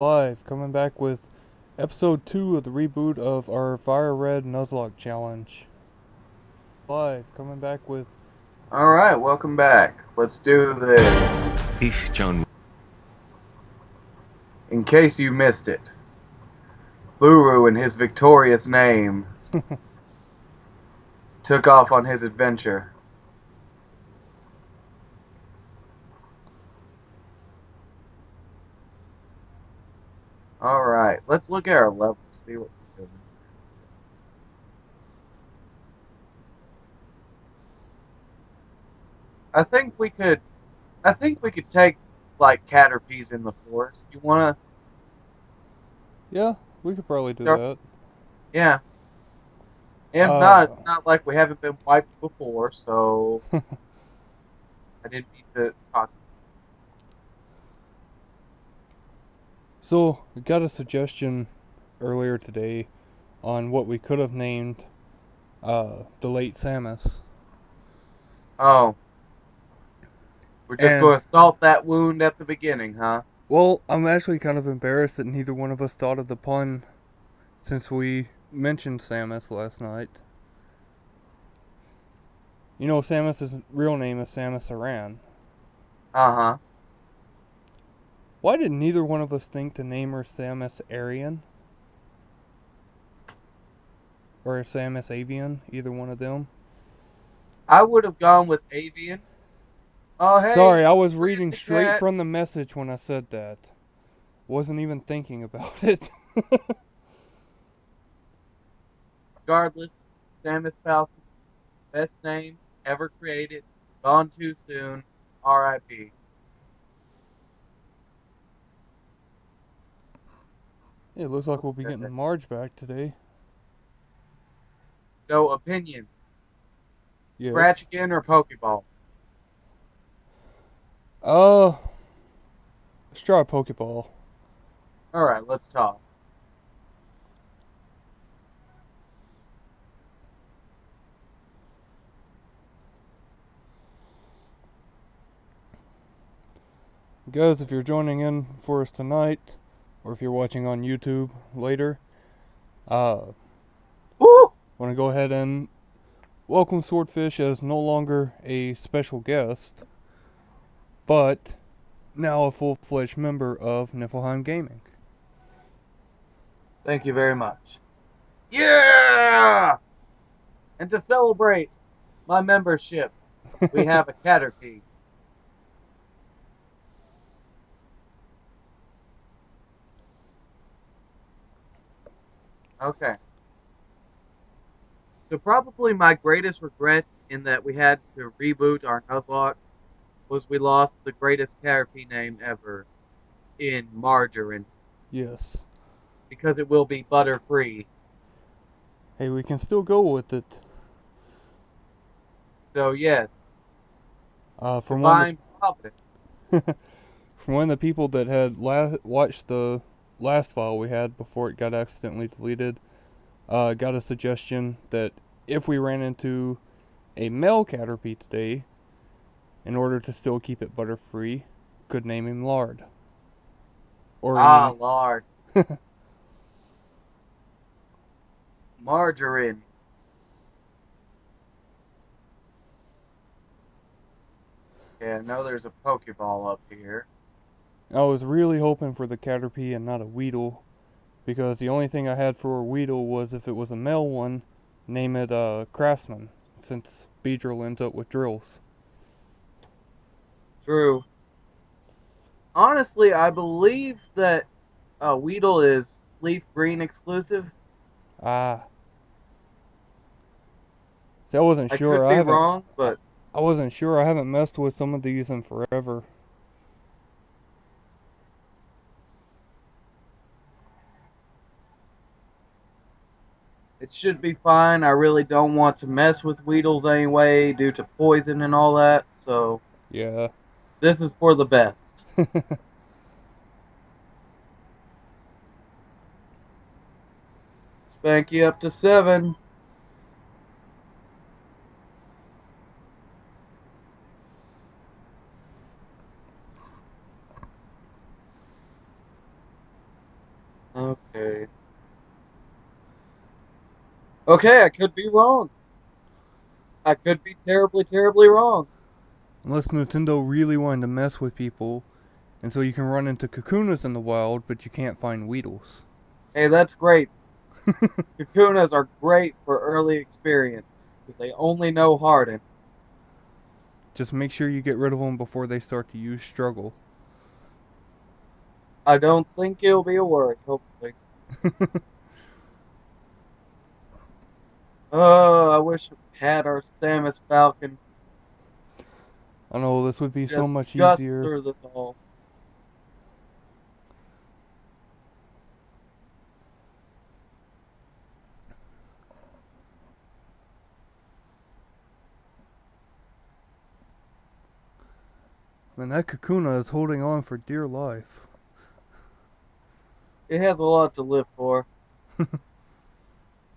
Live, coming back with episode 2 of the reboot of our Fire Red Nuzlocke challenge. Live, coming back with. Alright, welcome back. Let's do this. Ich, John. In case you missed it, Buru in his victorious name took off on his adventure. Alright, let's look at our levels, see what we're doing. I think we could take like caterpies in the forest. You wanna Yeah, we could probably do start? that. Yeah. If not, it's not like we haven't been wiped before, so I didn't need to talk. So, we got a suggestion earlier today on what we could have named the late Samus. Oh. We're just going to salt that wound at the beginning, huh? Well, I'm actually kind of embarrassed that neither one of us thought of the pun since we mentioned Samus last night. You know, Samus's real name is Samus Aran. Uh-huh. Why did neither one of us think to name her Samus Arian? Or Samus Avian? Either one of them? I would have gone with avian. Oh, hey. Sorry, I was reading straight from the message when I said that. Wasn't even thinking about it. Regardless, Samus Falcon, best name ever created, gone too soon, R.I.P. It looks like we'll be getting Marge back today. So, opinion. Yes. Scratch again or Pokeball? Let's try a Pokeball. Alright, let's toss. Guys, if you're joining in for us tonight, or if you're watching on YouTube later, want to go ahead and welcome Swordfish as no longer a special guest, but now a full-fledged member of Niflheim Gaming. Thank you very much. Yeah! And to celebrate my membership, we have a Caterpie. Okay. So probably my greatest regret in that we had to reboot our Nuzlocke was we lost the greatest Caterpie name ever in Margarine. Yes. Because it will be butter-free. Hey, we can still go with it. So, yes. From Divine Providence. From one of the people that had watched the last file we had before it got accidentally deleted, got a suggestion that if we ran into a male Caterpie today, in order to still keep it butter-free, could name him Lard. Or Lard. Margarine. Yeah, I know there's a Pokeball up here. I was really hoping for the Caterpie and not a Weedle, because the only thing I had for a Weedle was if it was a male one, name it Craftsman, since Beedrill ends up with drills. True. Honestly, I believe that Weedle is Leaf Green exclusive. Ah. See, I wasn't sure. I could be wrong, but I wasn't sure. I haven't messed with some of these in forever. it should be fine. I really don't want to mess with Weedles anyway due to poison and all that, so yeah. This is for the best. Spanky up to 7. Okay, I could be wrong. I could be terribly, terribly wrong. Unless Nintendo really wanted to mess with people, and so you can run into Kakunas in the wild, but you can't find Weedles. Hey, that's great. Kakunas are great for early experience because they only know Harden. Just make sure you get rid of them before they start to use Struggle. I don't think it'll be a worry, hopefully. Oh, I wish we had our Samus Falcon. I know this would be so Just much gust easier. through this all. Man, that Kakuna is holding on for dear life. It has a lot to live for.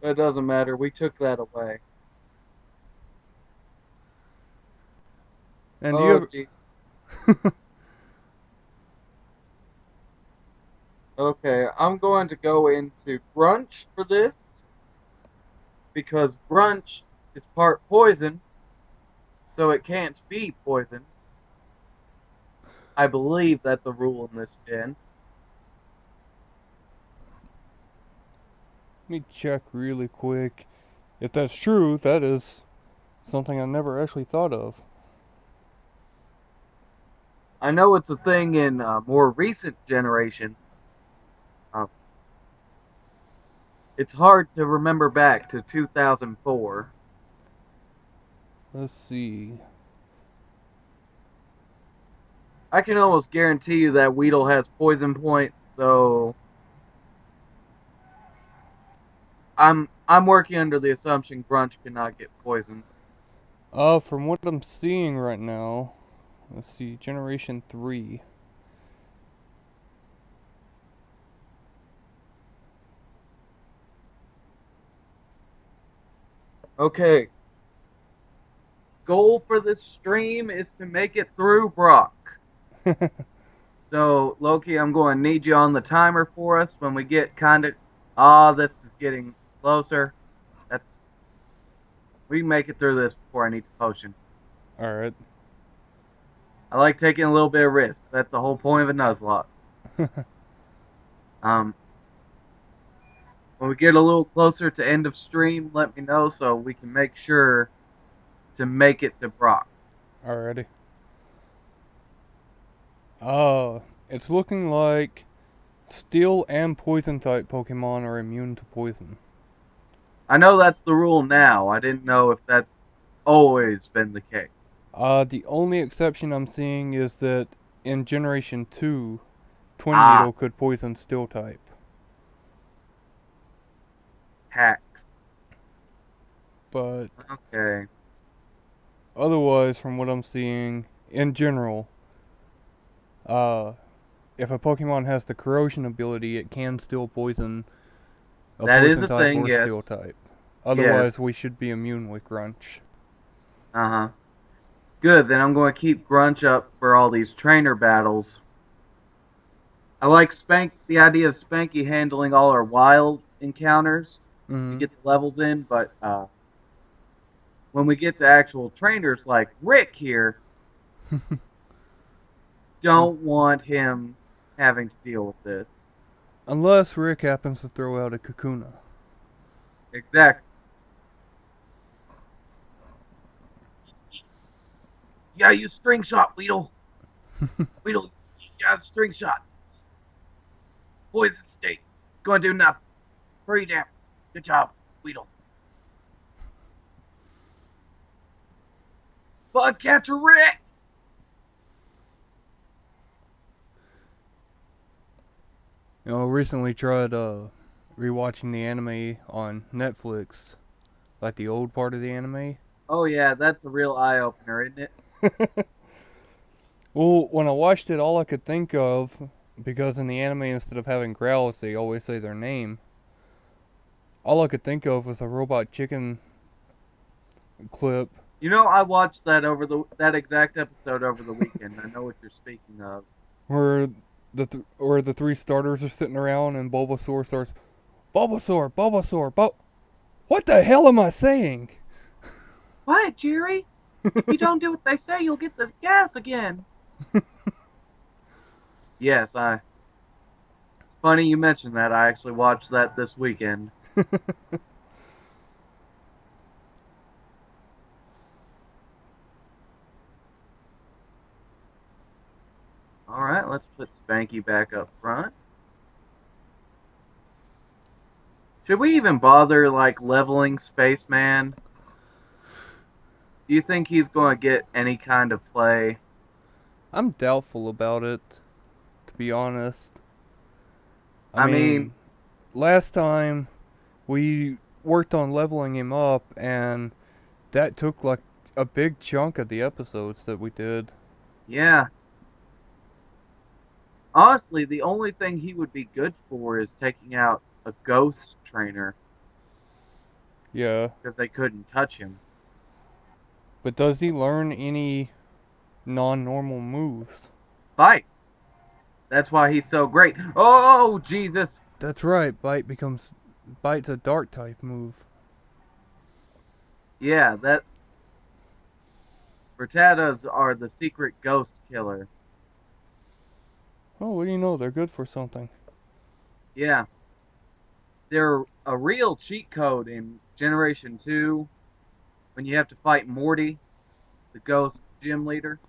It doesn't matter. We took that away. And do you Oh, ever... jeez. Okay, I'm going to go into Grunch for this because Grunch is part poison, so it can't be poisoned. I believe that's a rule in this gen. Let me check really quick. If that's true, that is something I never actually thought of. I know it's a thing in more recent generation. Um, it's hard to remember back to 2004. Let's see. I can almost guarantee you that Weedle has poison point, so I'm working under the assumption Grunch cannot get poisoned. From what I'm seeing right now, let's see, Generation 3. Okay. Goal for this stream is to make it through Brock. So, Loki, I'm going to need you on the timer for us when we get kind of... this is getting closer. We can make it through this before I need the potion. Alright. I like taking a little bit of risk. That's the whole point of a Nuzlocke. When we get a little closer to end of stream, let me know so we can make sure to make it to Brock. Alrighty. It's looking like Steel and Poison type Pokemon are immune to poison. I know that's the rule now. I didn't know if that's always been the case. The only exception I'm seeing is that in Generation 2, Twin Needle could poison Steel type. Hacks. But okay. Otherwise, from what I'm seeing, in general, if a Pokemon has the corrosion ability, it can still poison a poison type thing, or yes. Steel type. Otherwise, we should be immune with Grunch. Good, then I'm going to keep Grunch up for all these trainer battles. I like the idea of Spanky handling all our wild encounters to get the levels in, but when we get to actual trainers like Rick here, don't want him having to deal with this. Unless Rick happens to throw out a Kakuna. Exactly. Yeah, use string shot, Weedle. Weedle, you got a string shot. Poison state. It's going to do nothing. 3 damage. Good job, Weedle. Bug catcher Rick! You know, I recently tried rewatching the anime on Netflix. Like the old part of the anime. Oh yeah, that's a real eye-opener, isn't it? Well, when I watched it, all I could think of, because in the anime, instead of having growls, they always say their name. All I could think of was a Robot Chicken clip. You know, I watched that that exact episode over the weekend. I know what you're speaking of. Where the 3 starters are sitting around and Bulbasaur starts, Bulbasaur, What the hell am I saying? Quiet, Jerry. If you don't do what they say, you'll get the gas again. Yes, It's funny you mentioned that. I actually watched that this weekend. All right, let's put Spanky back up front. Should we even bother, like, leveling Spaceman? Do you think he's going to get any kind of play? I'm doubtful about it, to be honest. I I mean, mean, last time we worked on leveling him up, and that took like a big chunk of the episodes that we did. yeah. Honestly, the only thing he would be good for is taking out a ghost trainer Yeah. because they couldn't touch him. But does he learn any non-normal moves? Fight. That's why he's so great. Oh, Jesus. That's right. Bite's a dark type move. Yeah, that Rattatas are the secret ghost killer. Oh, what do you know? They're good for something. Yeah. They're a real cheat code in Generation 2 when you have to fight Morty, the ghost gym leader.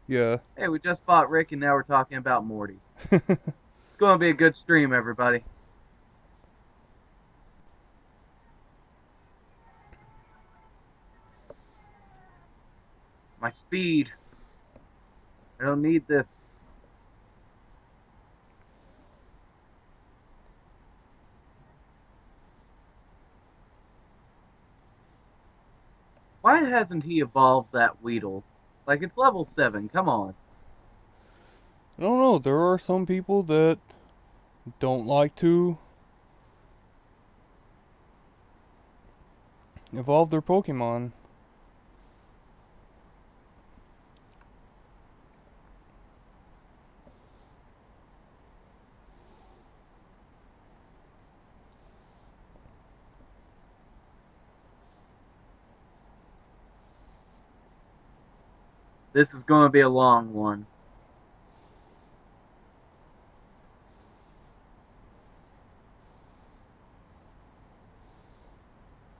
Yeah. Hey, we just fought Rick and now we're talking about Morty. It's going to be a good stream, everybody. My speed. I don't need this. Why hasn't he evolved that Weedle? Like, it's level 7, come on. I don't know. There are some people that don't like to evolve their Pokemon. This is going to be a long one.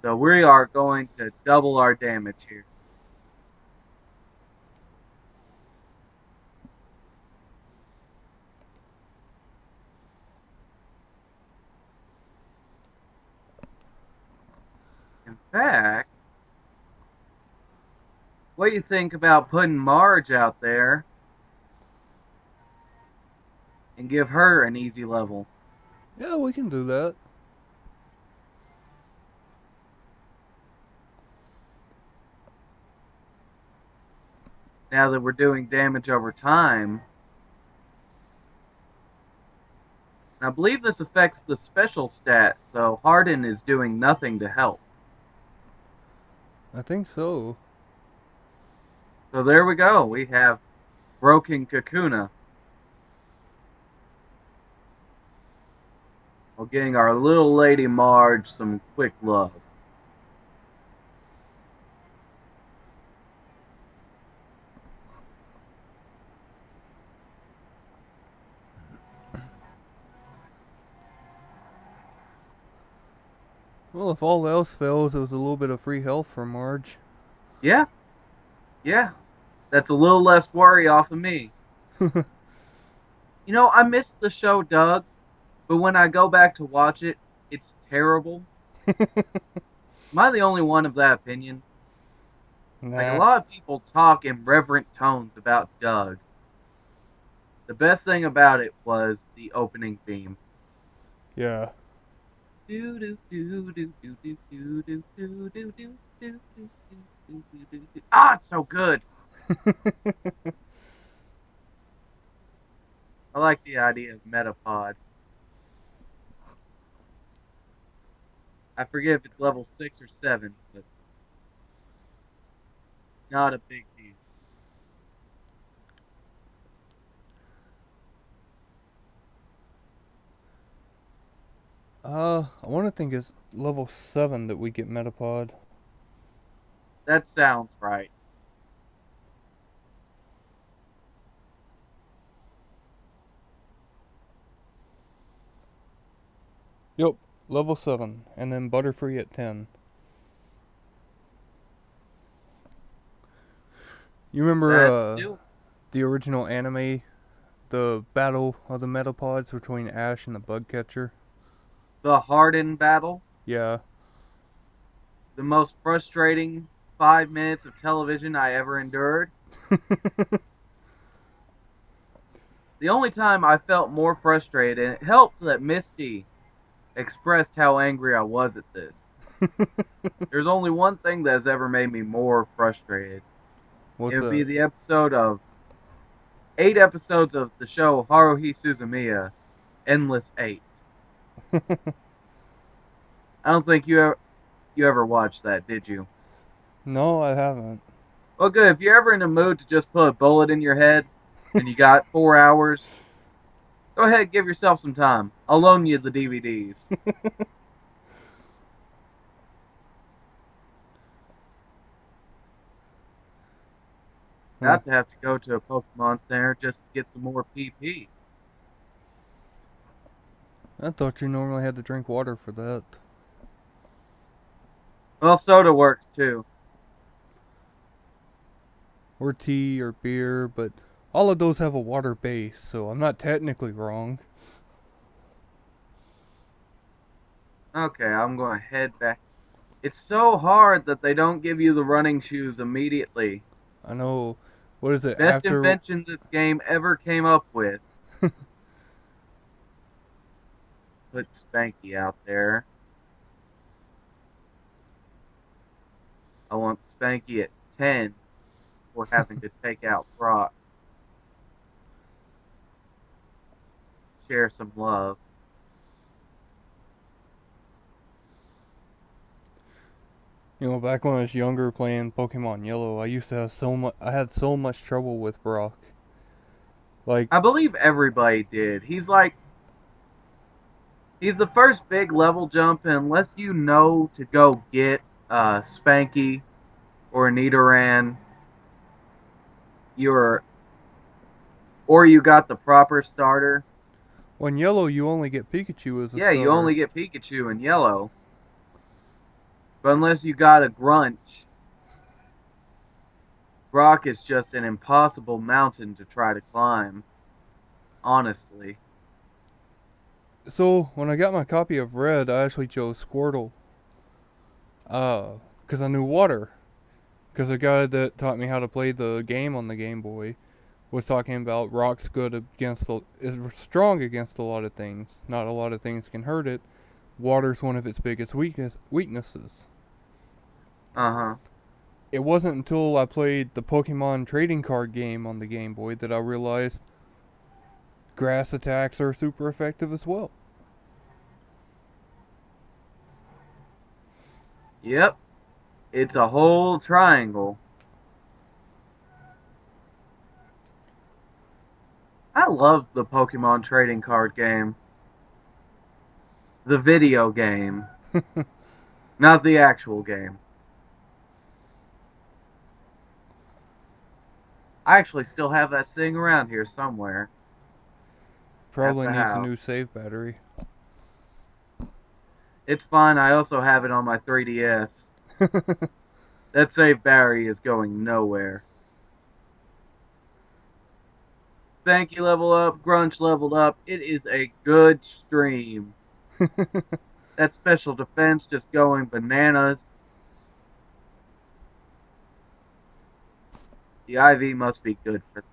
So we are going to double our damage here. In fact, what do you think about putting Marge out there and give her an easy level? Yeah, we can do that. Now that we're doing damage over time. And I believe this affects the special stat, so Harden is doing nothing to help. I think so. So there we go. We have Broken Kakuna. While getting our little lady Marge some quick love. Well, if all else fails, it was a little bit of free health for Marge. Yeah. Yeah. That's a little less worry off of me. You know, I missed the show, Doug, but when I go back to watch it, it's terrible. Am I the only one of that opinion? Like, a Nah. lot of people talk in reverent tones about Doug. The best thing about it was the opening theme. Yeah. Ah, it's so good. I like the idea of Metapod. I forget if it's level 6 or 7, but not a big deal. I want to think it's level 7 that we get Metapod. That sounds right. Yep, level 7. And then Butterfree at 10. You remember That's still the original anime, the battle of the Metapods between Ash and the Bug Catcher? the Harden battle. Yeah. The most frustrating 5 minutes of television I ever endured. The only time I felt more frustrated, and it helped that Misty expressed how angry I was at this. There's only one thing that has ever made me more frustrated. What's It would be that? the episode of 8 episodes of the show Haruhi Suzumiya, Endless 8. I don't think you ever watched that, did you? No, I haven't. Well, good. If you're ever in the mood to just put a bullet in your head and you got 4 hours, go ahead and give yourself some time. I'll loan you the DVDs. Huh. Not to have to go to a Pokemon Center just to get some more PP. I thought you normally had to drink water for that. Well, soda works too. Or tea or beer, but all of those have a water base, so I'm not technically wrong. Okay, I'm going to head back. It's so hard that they don't give you the running shoes immediately. I know. What is it? Best After. invention this game ever came up with. Put Spanky out there. I want Spanky at 10 for having to take out Brock. Share some love. You know, back when I was younger playing Pokemon Yellow, I used to have so much. I had so much trouble with Brock. Like, I believe everybody did. He's the first big level jump, and unless you know to go get Spanky or a Nidoran, or you got the proper starter. when Yellow, you only get Pikachu as a Yeah, starter. you only get Pikachu in Yellow. But unless you got a Grunch, Brock is just an impossible mountain to try to climb. Honestly. So when I got my copy of Red, I actually chose Squirtle. Because I knew Water. Because the guy that taught me how to play the game on the Game Boy was talking about Rock's good against is strong against a lot of things. Not a lot of things can hurt it. Water's one of its biggest weaknesses. Uh-huh. It wasn't until I played the Pokemon trading card game on the Game Boy that I realized grass attacks are super effective as well. Yep. It's a whole triangle. I love the Pokemon trading card game. The video game. Not the actual game. I actually still have that sitting around here somewhere. Probably At the needs a new house. save battery. It's fine. I also have it on my 3DS. That save battery is going nowhere. Spanky level up, Grunch leveled up. It is a good stream. That special defense just going bananas. The IV must be good for that.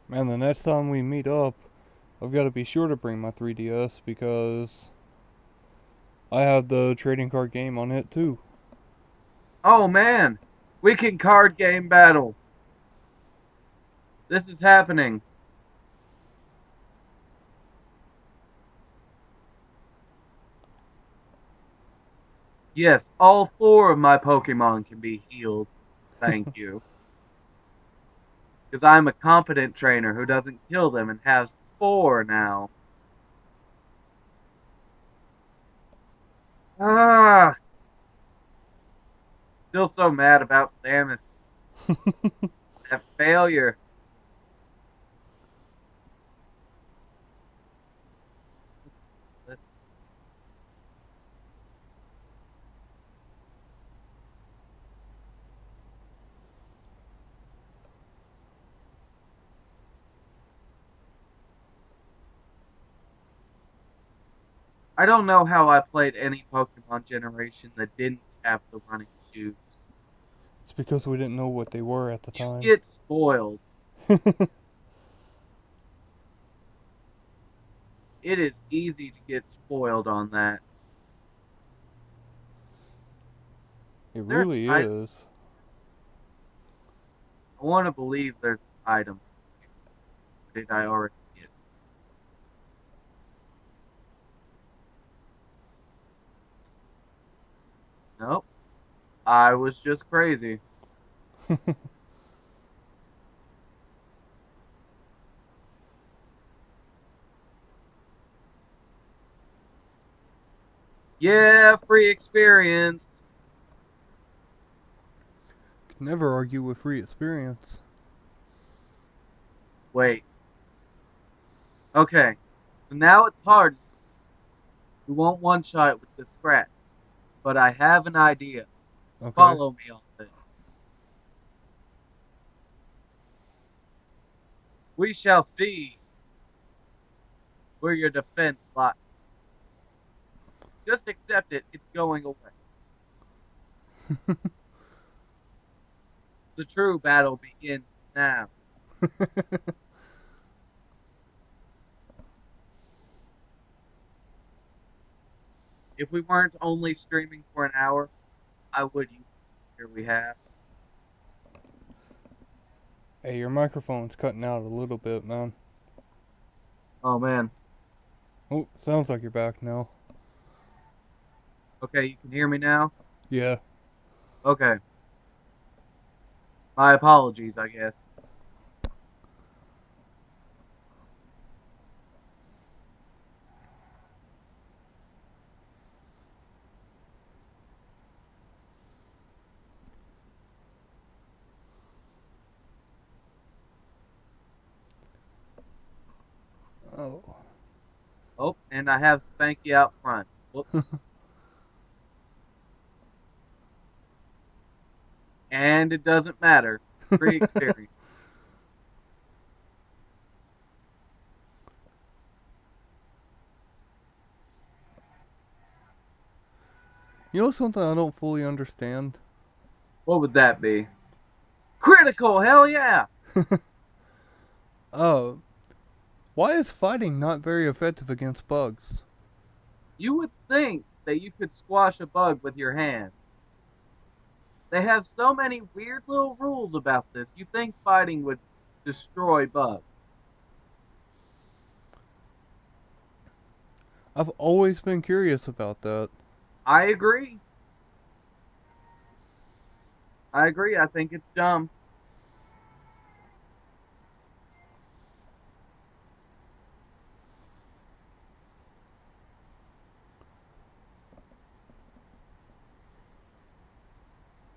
Man, the next time we meet up, I've got to be sure to bring my 3DS because I have the trading card game on it too. Oh man, we can card game battle. This is happening. Yes, all 4 of my Pokemon can be healed. Thank you. Because I'm a competent trainer who doesn't kill them and has 4 now. Ah, still so mad about Samus. That failure. I don't know how I played any Pokemon generation that didn't have the running shoes. It's because we didn't know what they were at the You time. get spoiled. It is easy to get spoiled on that. It There, really I is. want to believe there's an item. Did I already get? Nope. I was just crazy. Yeah, free experience. Can never argue with free experience. Wait. Okay. So now it's hard. We won't one shot with the scratch. But I have an idea. Okay. Follow me on this. We shall see where your defense lies. Just accept it. It's going away. The true battle begins now. If we weren't only streaming for an hour, I would use the here we have. Hey, your microphone's cutting out a little bit, man. Oh man. Oh, sounds like you're back now. Okay, you can hear me now? Yeah. Okay. My apologies, I guess. Oh. Oh, and I have Spanky out front. Whoops. And it doesn't matter. Free experience. You know something I don't fully understand? What would that be? Critical, hell yeah! Uh, why is fighting not very effective against bugs? You would think that you could squash a bug with your hand. They have so many weird little rules about this. You think fighting would destroy bugs. I've always been curious about that. I agree. I agree. I think it's dumb.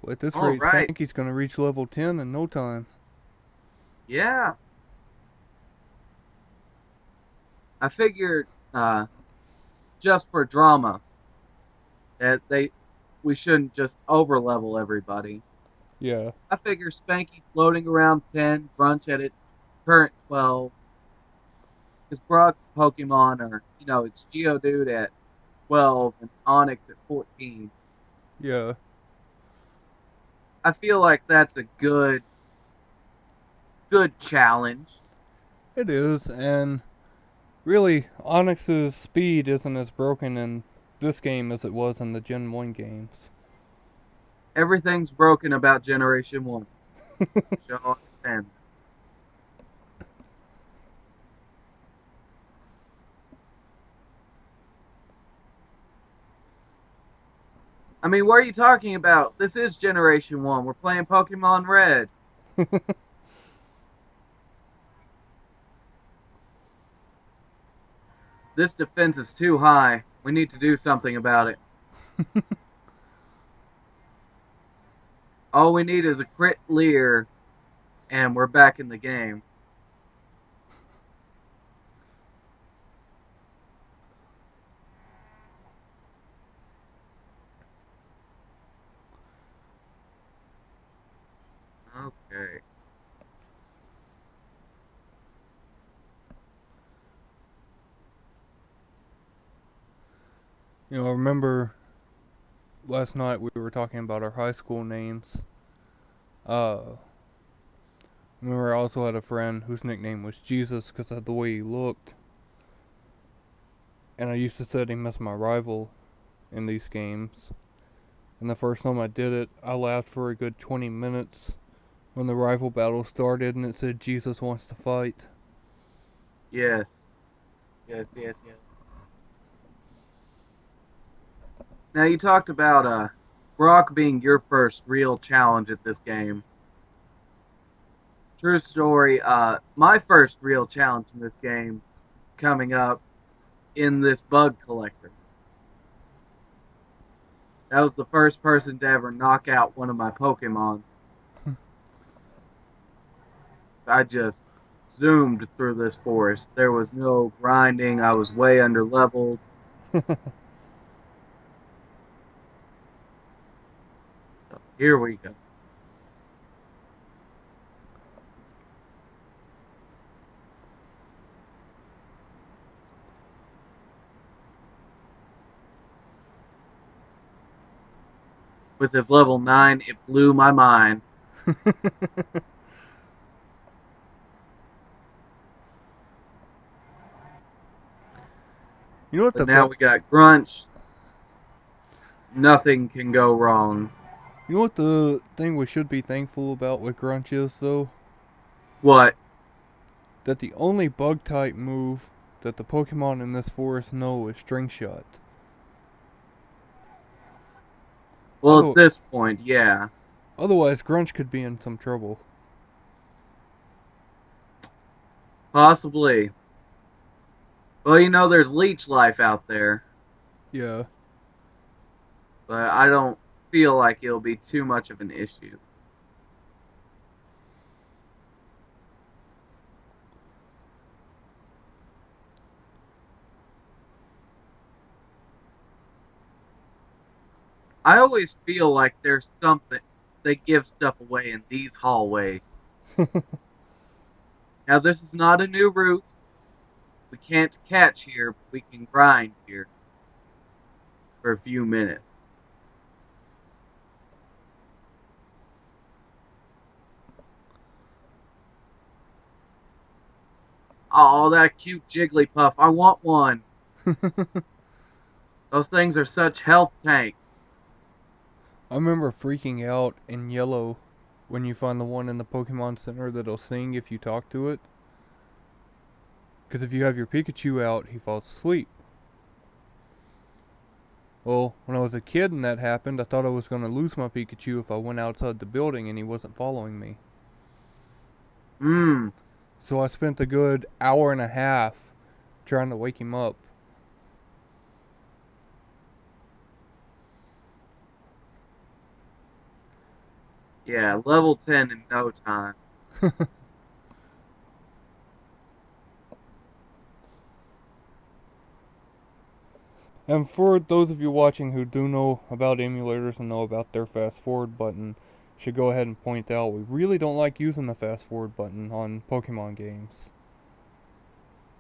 Well, at this All rate, right. Spanky's gonna reach level 10 in no time. Yeah. I figured just for drama that we shouldn't just over level everybody. Yeah. I figure Spanky floating around 10, Grunch at its current 12, because Brock's Pokemon are, it's Geodude at 12 and Onyx at 14. Yeah. I feel like that's a good challenge. It is, and really, Onyx's speed isn't as broken in this game as it was in the Gen 1 games. Everything's broken about Generation 1. You all understand that. I mean, what are you talking about? This is Generation 1. We're playing Pokemon Red. This defense is too high. We need to do something about it. All we need is a crit Leer, and we're back in the game. Okay. You know, I remember last night we were talking about our high school names. I remember I also had a friend whose nickname was Jesus because of the way he looked. And I used to set him as my rival in these games. And the first time I did it, I laughed for a good 20 minutes when the rival battle started and it said Jesus wants to fight. Yes. Yes. Now, you talked about Brock being your first real challenge at this game. True story, my first real challenge in this game is coming up in this bug collector. That was the first person to ever knock out one of my Pokemon. I just zoomed through this forest. There was no grinding. I was way under leveled. So here we go. With his level 9, it blew my mind. You know what But now we got Grunch. Nothing can go wrong. You know what the thing we should be thankful about with Grunch is, though? What? That the only bug type move that the Pokemon in this forest know is String Shot. Well, at this point, yeah. Otherwise, Grunch could be in some trouble. Possibly. Well, you know, there's leech life out there. Yeah. But I don't feel like it'll be too much of an issue. I always feel like there's something they give stuff away in these hallways. Now, this is not a new route. We can't catch here, but we can grind here for a few minutes. Oh, that cute Jigglypuff. I want one. Those things are such health tanks. I remember freaking out in Yellow when you find the one in the Pokemon Center that'll sing if you talk to it. Because if you have your Pikachu out, he falls asleep. Well, when I was a kid and that happened, I thought I was going to lose my Pikachu if I went outside the building and he wasn't following me. So I spent a good hour and a half trying to wake him up. Yeah, level 10 in no time. And for those of you watching who do know about emulators and know about their fast forward button, should go ahead and point out we really don't like using the fast forward button on Pokemon games.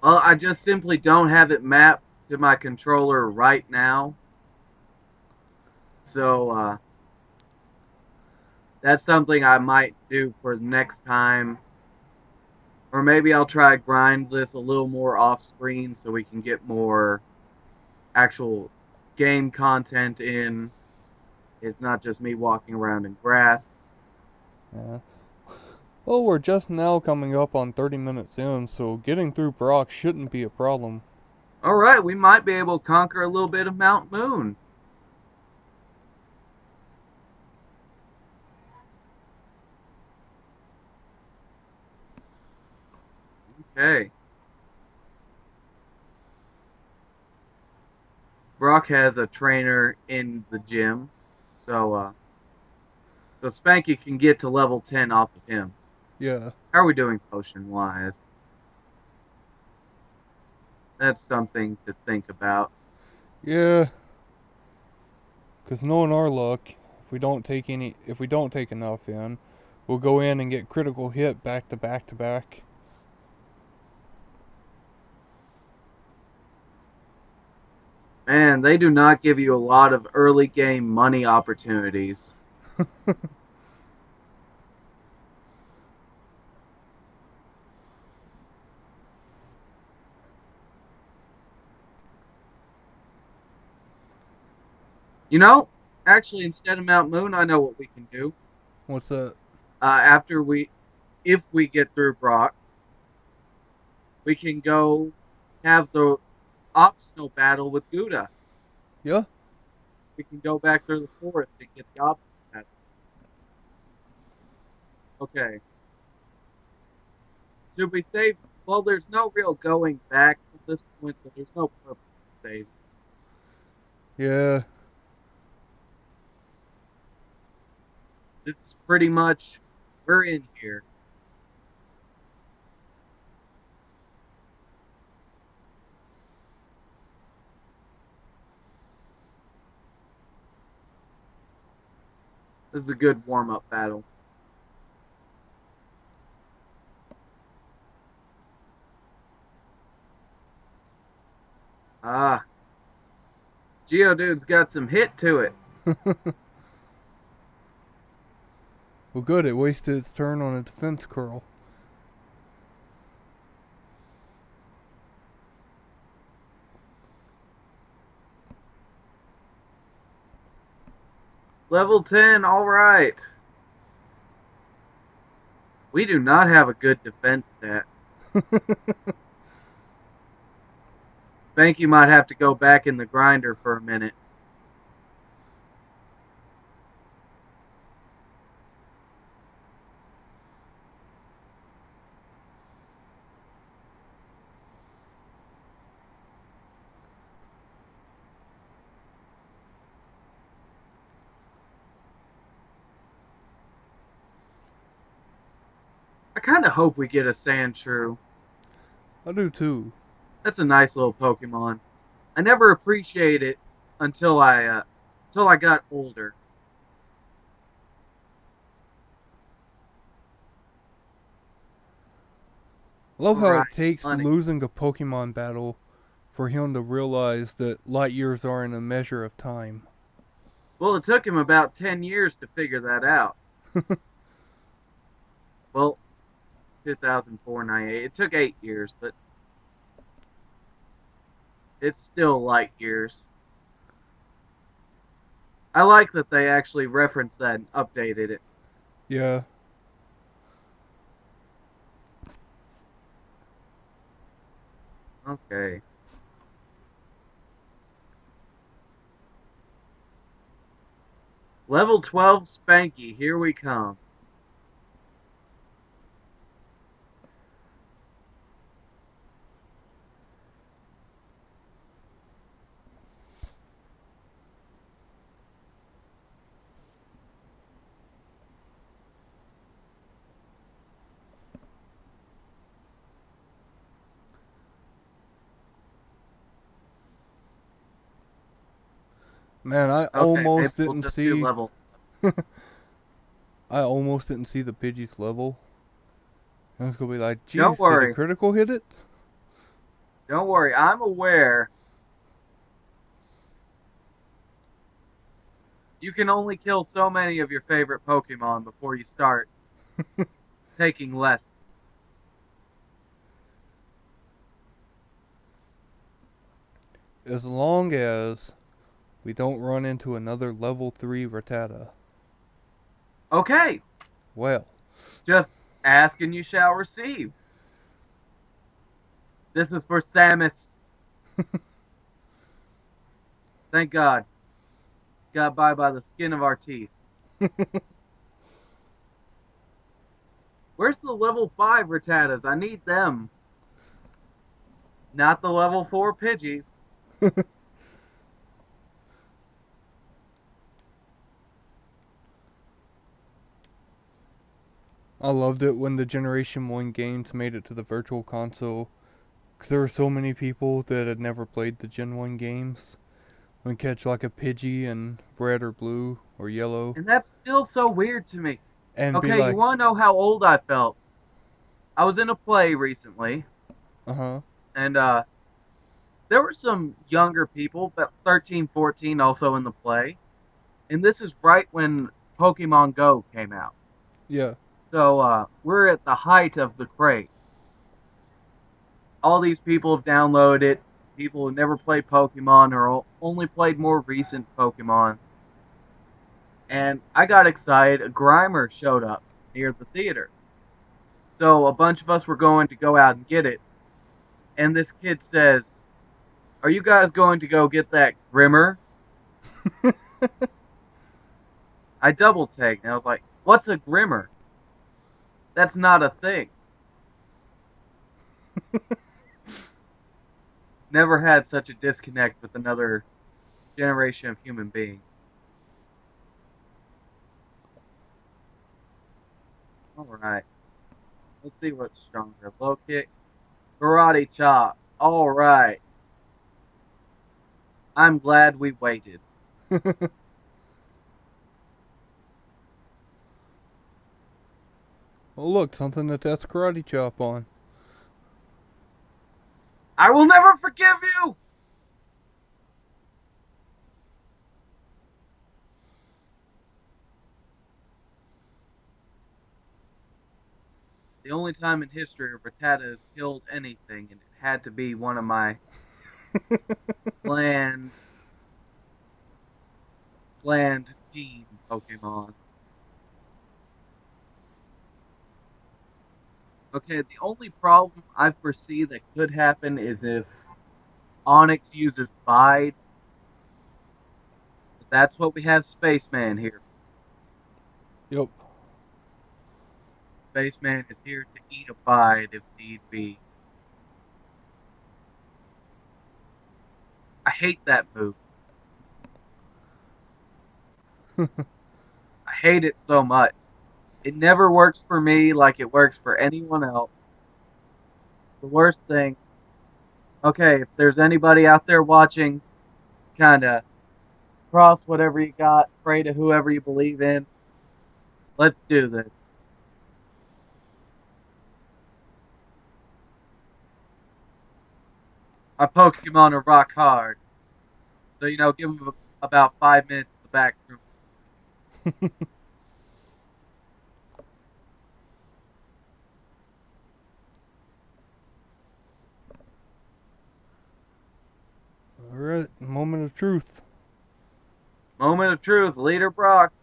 Well, I just simply don't have it mapped to my controller right now. So, that's something I might do for next time. Or maybe I'll try to grind this a little more off screen so we can get more actual game content in. It's not just me walking around in grass. Yeah. Well, we're just now coming up on 30 minutes in, so getting through Brock shouldn't be a problem. Alright, we might be able to conquer a little bit of Mount Moon. Okay. Brock has a trainer in the gym, so Spanky can get to level 10 off of him. Yeah. How are we doing potion wise? That's something to think about. Yeah. Because knowing our luck, if we don't take enough in, we'll go in and get critical hit back to back to back. Man, they do not give you a lot of early game money opportunities. You know, actually, instead of Mount Moon, I know what we can do. What's that? If we get through Brock, we can go have the optional battle with Gouda. Yeah. We can go back through the forest and get the optional battle. Okay. Should we save? Well, there's no real going back at this point, so there's no purpose in saving. Yeah. It's pretty much we're in here. This is a good warm-up battle. Ah, Geodude's got some hit to it. Well, good. It wasted its turn on a defense curl. Level 10, all right. We do not have a good defense stat. Spanky might have to go back in the grinder for a minute. I kind of hope we get a Sandshrew. I do too. That's a nice little Pokemon. I never appreciated it until I got older. Love how Right, it takes money. losing a Pokemon battle for him to realize that light years aren't a measure of time. Well, it took him about 10 years to figure that out. Well, 2004, 98. It took 8 years, but it's still light years. I like that they actually referenced that and updated it. Yeah. Okay. Level 12 Spanky, here we come. Man, Okay, maybe we'll just do level. I almost didn't see the Pidgey's level. And it's gonna be like, Don't geez, did a worry. critical hit it? Don't worry. I'm aware you can only kill so many of your favorite Pokemon before you start taking lessons. As long as we don't run into another level 3 Rattata. Okay, Well, just ask and you shall receive. This is for Samus. Thank God. Got by the skin of our teeth. Where's the level 5 Rattatas? I need them. Not the level 4 Pidgeys. I loved it when the Generation 1 games made it to the Virtual Console. Because there were so many people that had never played the Gen 1 games. Would catch like a Pidgey in red or blue or yellow. And that's still so weird to me. And be Okay, you like, want to know how old I felt? I was in a play recently, uh-huh. and there were some younger people, about 13, 14, also in the play. And this is right when Pokemon Go came out. Yeah. So we're at the height of the craze. All these people have downloaded it. People who never played Pokemon or only played more recent Pokemon. And I got excited. A Grimer showed up near the theater. So a bunch of us were going to go out and get it. And this kid says, "Are you guys going to go get that Grimmer?" I double taked and I was like, "What's a Grimmer? That's not a thing." Never had such a disconnect with another generation of human beings. Alright. Let's see what's stronger. Low kick. Karate chop. Alright. I'm glad we waited. Well, look, something to test Karate Chop on. I will never forgive you! The only time in history where Rattata has killed anything, and it had to be one of my bland team Pokemon. Okay, the only problem I foresee that could happen is if Onyx uses Bide. But that's what we have Spaceman here. Yep. Spaceman is here to eat a Bide if need be. I hate that move. I hate it so much. It never works for me like it works for anyone else. The worst thing, okay, if there's anybody out there watching, kind of cross whatever you got, pray to whoever you believe in. Let's do this. My Pokemon are rock hard. So, give them about 5 minutes in the back room. Alright, moment of truth. Moment of truth. Leader Brock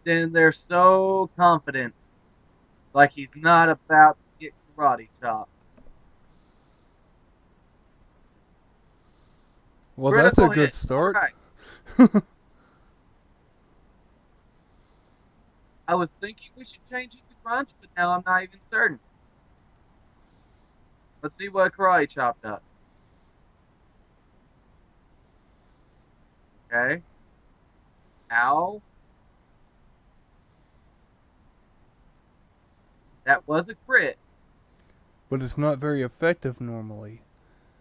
standing there so confident, like he's not about to get karate chopped. Well, that's a Critical good hit. start. Right. I was thinking we should change it to Crunch, but now I'm not even certain. Let's see what Karate Chop does. Okay. Ow. That was a crit. But it's not very effective normally.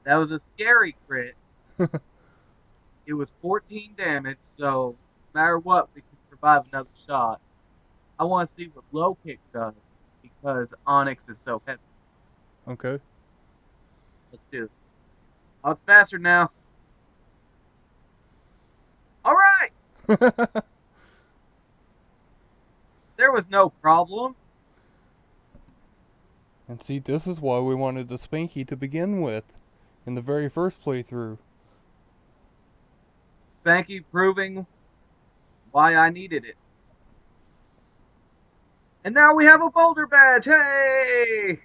That was a scary crit. It was 14 damage, so no matter what, we can survive another shot. I want to see what low kick does, because Onyx is so heavy. Okay. Let's do it. Oh, it's faster now. Alright! There was no problem. And see, this is why we wanted the Spanky to begin with, in the very first playthrough. Spanky proving why I needed it. And now we have a boulder badge. Hey!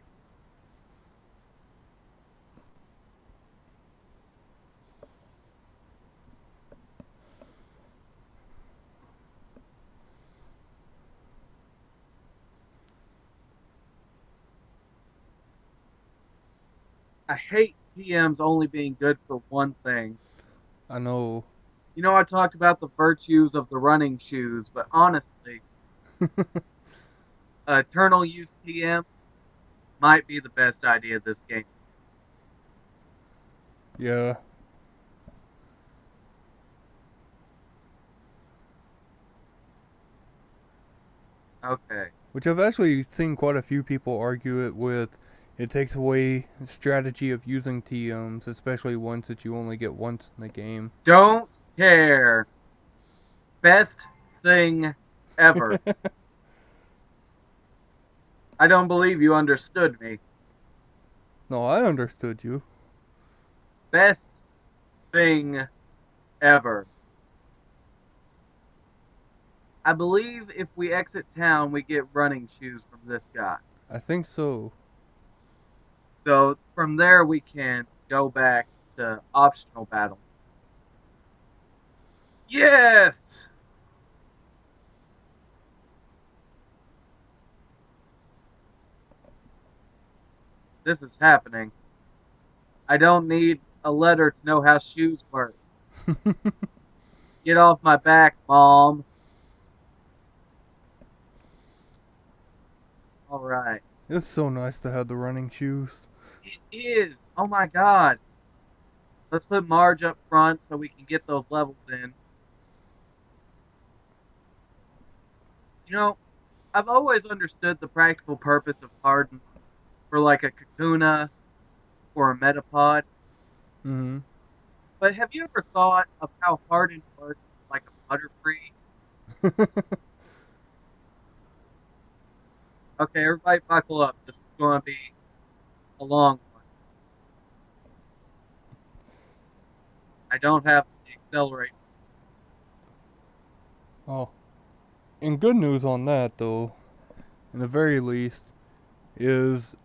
I hate TMs only being good for one thing. I know. You know, I talked about the virtues of the running shoes, but honestly, eternal use TMs might be the best idea of this game. Yeah. Okay. Which I've actually seen quite a few people argue it with. It takes away the strategy of using TMs, especially ones that you only get once in the game. Don't care. Best thing ever. I don't believe you understood me. No, I understood you. Best thing ever. I believe if we exit town, we get running shoes from this guy. I think so. So from there, we can go back to optional battle. Yes! This is happening. I don't need a letter to know how shoes work. Get off my back, Mom. All right. It's so nice to have the running shoes. It is. Oh my God. Let's put Marge up front so we can get those levels in. You know, I've always understood the practical purpose of Harden for like a Kakuna or a Metapod. Mm-hmm. But have you ever thought of how Harden works like a Butterfree? Okay, everybody buckle up. This is going to be a long one. I don't have the accelerate. Oh. And good news on that, though, in the very least, is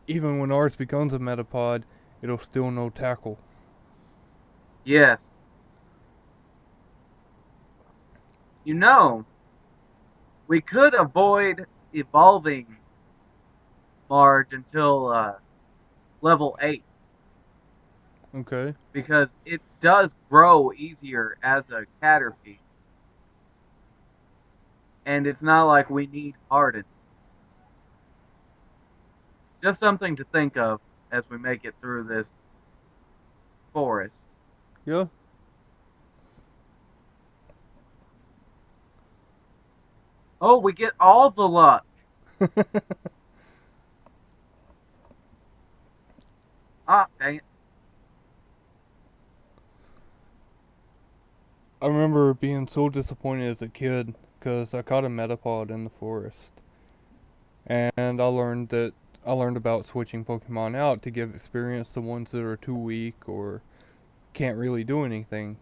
even when ours becomes a Metapod, it'll still no tackle. Yes. You know, we could avoid evolving Marge until level 8. Okay. Because it does grow easier as a Caterpie. And it's not like we need Harden. Just something to think of as we make it through this forest. Yeah. Oh, we get all the luck. Ah, dang it. I remember being so disappointed as a kid because I caught a Metapod in the forest. And I learned about switching Pokemon out to give experience to ones that are too weak or can't really do anything.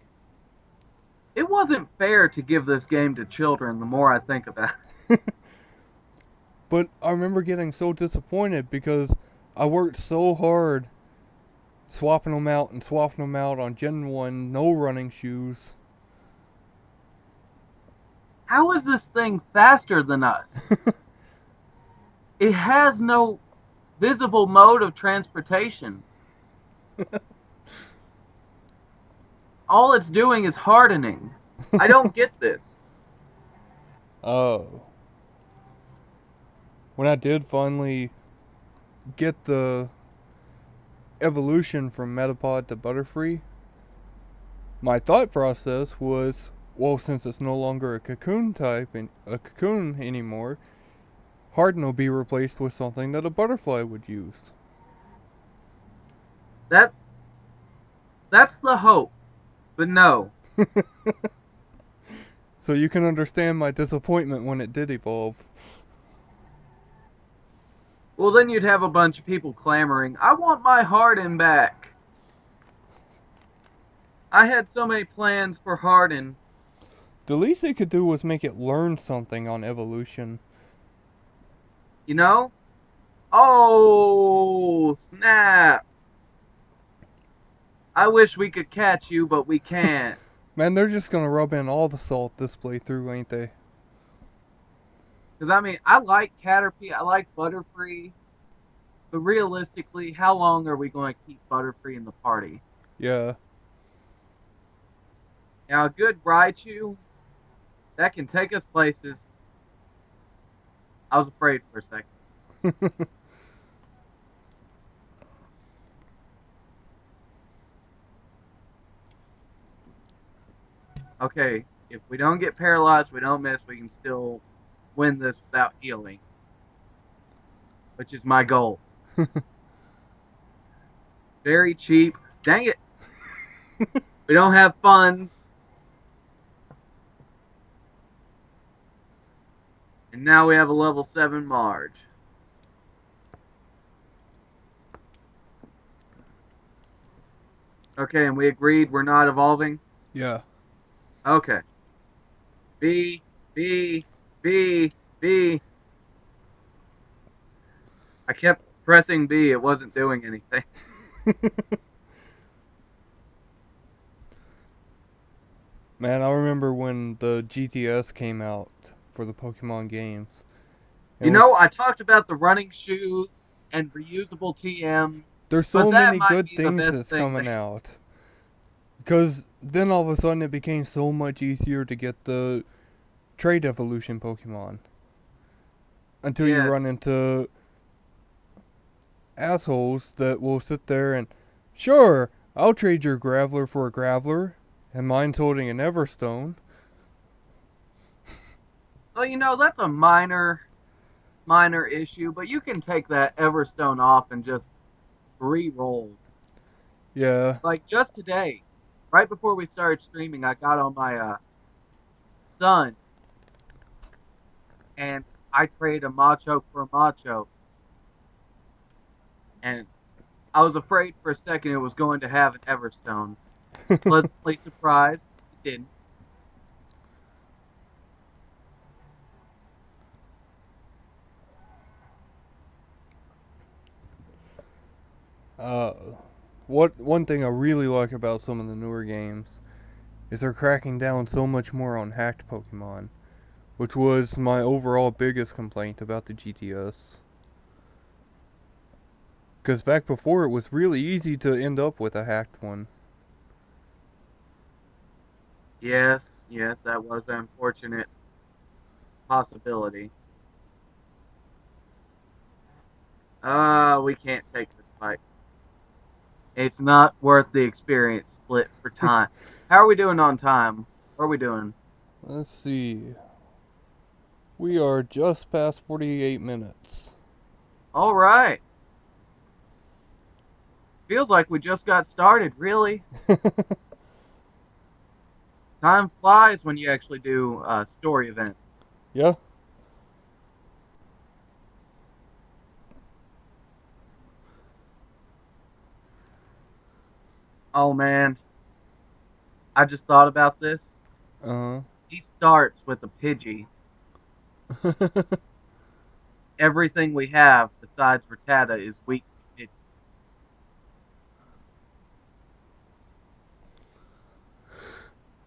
It wasn't fair to give this game to children the more I think about it. But I remember getting so disappointed because I worked so hard swapping them out on Gen 1, no running shoes. How is this thing faster than us? It has no visible mode of transportation. All it's doing is hardening. I don't get this. Oh. When I did finally get the evolution from Metapod to Butterfree, my thought process was, well, since it's no longer a cocoon type and a cocoon anymore, Harden will be replaced with something that a butterfly would use. That's the hope. But no. So you can understand my disappointment when it did evolve. Well, then you'd have a bunch of people clamoring, I want my Harden back. I had so many plans for Harden. The least they could do was make it learn something on evolution. You know? Oh, snap. I wish we could catch you, but we can't. Man, they're just gonna rub in all the salt this playthrough, ain't they? Because, I mean, I like Caterpie, I like Butterfree, But realistically, how long are we going to keep Butterfree in the party? Yeah. Now, a good Raichu, that can take us places. I was afraid for a second. Okay, if we don't get paralyzed, we don't miss, we can still win this without healing, which is my goal. Very cheap. Dang it. We don't have funds. And now we have a level 7 Marge. Okay, and we agreed we're not evolving? Yeah. Okay. B, B, B, B. I kept pressing B, it wasn't doing anything. Man, I remember when the GTS came out for the Pokemon games. You know, I talked about the running shoes and reusable TM, there's but so that many might good be the things best that's thing. coming out. Because then all of a sudden it became so much easier to get the trade evolution Pokemon. Until you Yes. run into assholes that will sit there and, sure, I'll trade your Graveler for a Graveler, and mine's holding an Everstone. Well, you know, that's a minor issue, but you can take that Everstone off and just re-roll. Yeah. Like just today, right before we started streaming, I got on my son and I traded a Machoke for a Machoke. And I was afraid for a second it was going to have an Everstone. Pleasantly surprised, it didn't. One thing I really like about some of the newer games is they're cracking down so much more on hacked Pokemon, which was my overall biggest complaint about the GTS. Because back before, it was really easy to end up with a hacked one. Yes, that was an unfortunate possibility. We can't take this fight. It's not worth the experience split for time. How are we doing on time? What are we doing? Let's see. We are just past 48 minutes. All right. Feels like we just got started, really. Time flies when you actually do story events. Yeah. Oh man, I just thought about this. Uh He starts with a Pidgey. huh. Everything we have besides Rattata is weak to Pidgey.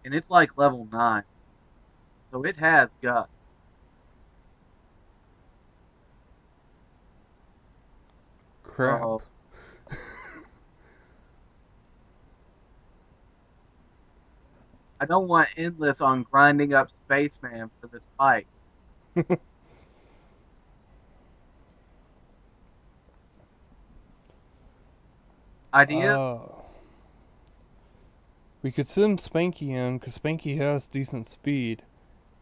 And it's like level 9. So it has guts. Crap. So I don't want endless on grinding up Spaceman for this fight. Idea? uh, we could send Spanky in because Spanky has decent speed,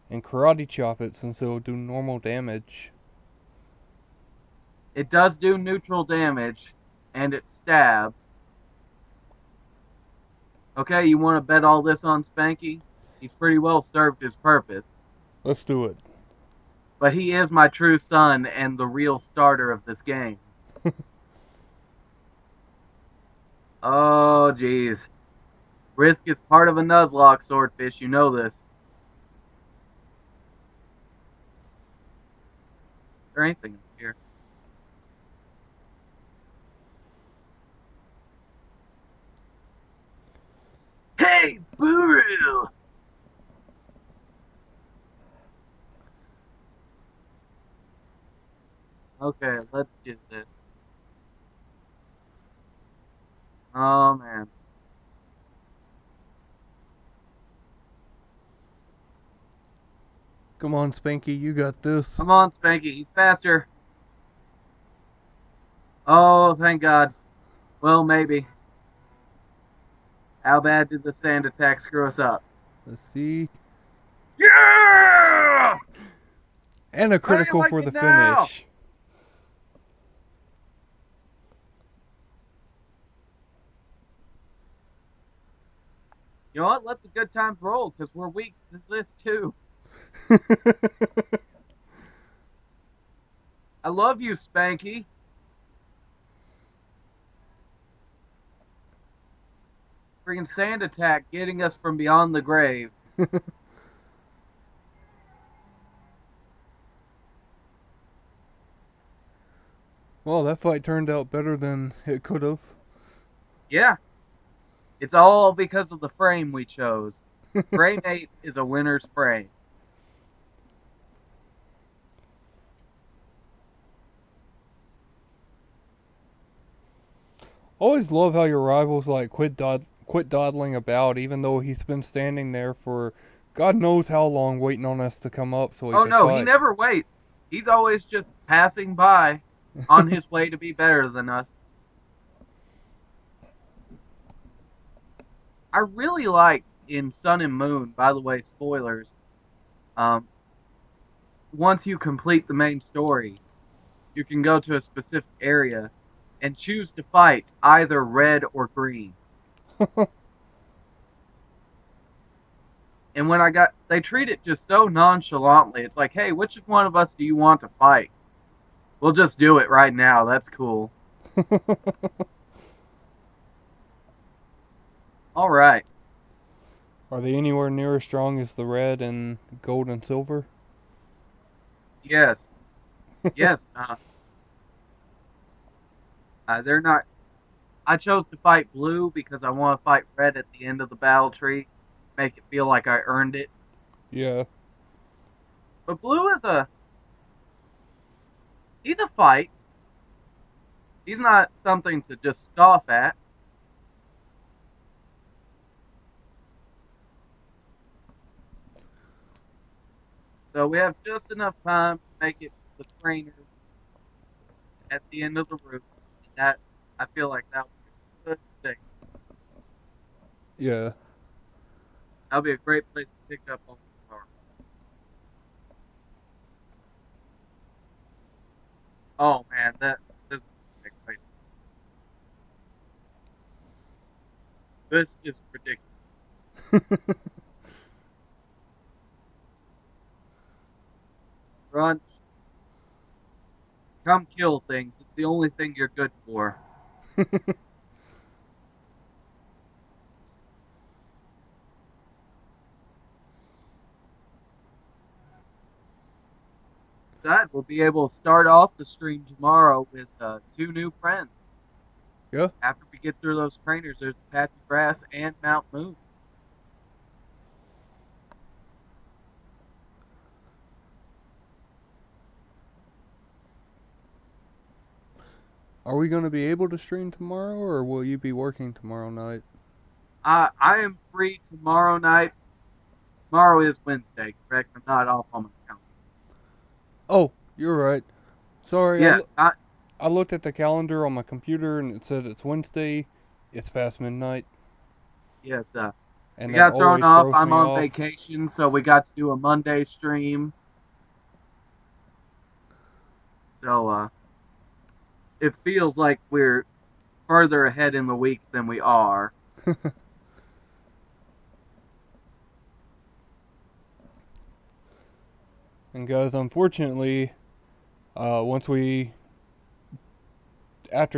and Karate Chop it since it'll do normal damage. It does do neutral damage, and it stab. Okay, you want to bet all this on Spanky? He's pretty well served his purpose. Let's do it. But he is my true son and the real starter of this game. Oh, jeez. Risk is part of a Nuzlocke, Swordfish. You know this. Is there anything here? Hey, Buru! Okay, let's get this. Oh man. Come on, Spanky, you got this. Come on, Spanky. He's faster. Oh, thank God. Well, maybe. How bad did the sand attack screw us up? Let's see. Yeah! And a How do you critical like for it the now? finish. You know what? Let the good times roll, because we're weak to this too. I love you, Spanky. Freaking sand attack getting us from beyond the grave. Well, that fight turned out better than it could have. Yeah, it's all because of the frame we chose. Frame 8 is a winner's frame. Always love how your rivals like quit dawdling about, even though he's been standing there for God knows how long, waiting on us to come up so he Oh could no, he fight. never waits. He's always just passing by on his way to be better than us. I really liked in Sun and Moon, by the way, spoilers. Um, once you complete the main story, you can go to a specific area and choose to fight either red or green. And when they treat it just so nonchalantly. It's like, hey, which one of us do you want to fight? We'll just do it right now. That's cool. All right. Are they anywhere near as strong as the red and gold and silver? Yes. Yes. They're not. I chose to fight blue because I want to fight red at the end of the battle tree, make it feel like I earned it. Yeah. But blue he's a fight. He's not something to just scoff at. So we have just enough time to make it the trainers at the end of the route. That I feel like that would be a good thing. Yeah. That'll be a great place to pick up on the car. Oh man, this is ridiculous. Run, come kill things. It's the only thing you're good for. That we'll be able to start off the stream tomorrow with two new friends. Yeah. After we get through those trainers, there's Patch of Grass and Mount Moon. Are we going to be able to stream tomorrow, or will you be working tomorrow night? I am free tomorrow night. Tomorrow is Wednesday, correct? I'm not off on my calendar. Oh, you're right. Sorry, Yeah, I looked at the calendar on my computer and it said it's Wednesday. It's past midnight. yes. And We that got thrown always off. throws I'm me on off. vacation, so we got to do a Monday stream. So it feels like we're further ahead in the week than we are. And guys, unfortunately, after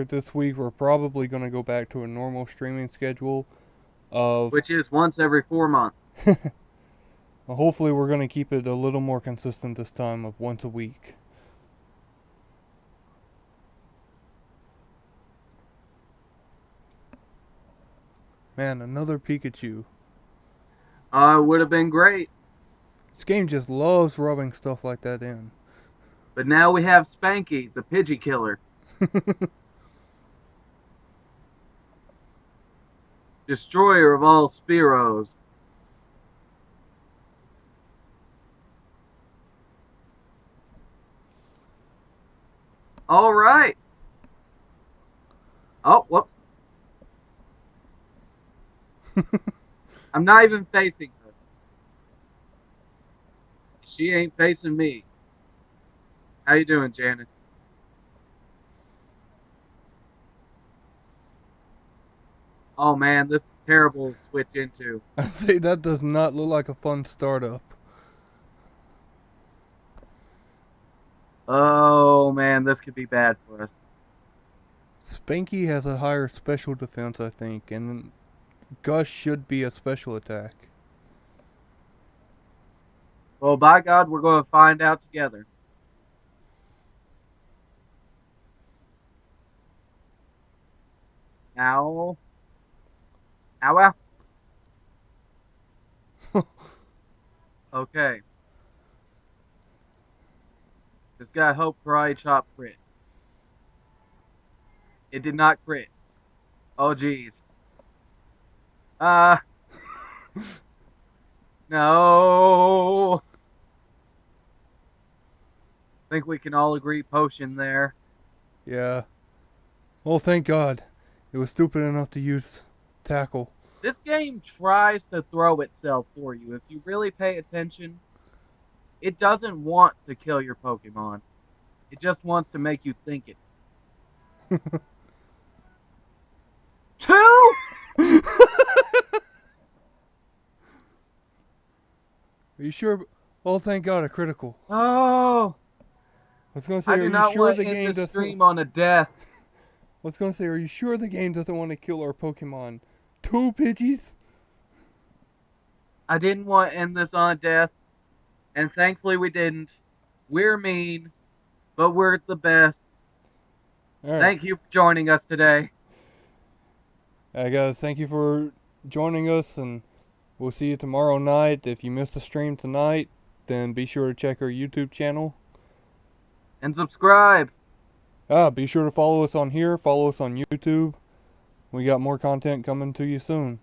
this week, we're probably going to go back to a normal streaming schedule of, Which is once every 4 months. hopefully we're going to keep it a little more consistent this time of once a week. Man, another Pikachu. Would have been great. This game just loves rubbing stuff like that in. But now we have Spanky, the Pidgey killer. Destroyer of all Spearows. All right. Oh, whoops. I'm not even facing her. She ain't facing me. How you doing, Janice? Oh man, this is terrible to switch into. I say that does not look like a fun startup. Oh man, this could be bad for us. Spanky has a higher special defense, I think, and Gus should be a special attack. Well, by God, we're going to find out together. Ow. Ow, ow. Okay. Just gotta hope Karate Chop crits. It did not crit. Oh, jeez. No. I think we can all agree potion there. Yeah. Well, thank God. It was stupid enough to use tackle. This game tries to throw itself for you. If you really pay attention, it doesn't want to kill your Pokemon. It just wants to make you think it. Two? Are you sure? Oh, thank God, a critical. Oh. I was going to say, I are do you not sure want the to game end the doesn't... stream on a death. I was going to say, are you sure the game doesn't want to kill our Pokemon? 2 Pidgeys? I didn't want to end this on a death, and thankfully we didn't. We're mean, but we're the best. Alright. Thank you for joining us today. Alright, guys, thank you for joining us, and we'll see you tomorrow night. If you missed the stream tonight, then be sure to check our YouTube channel. And subscribe. Be sure to follow us on here, follow us on YouTube. We got more content coming to you soon.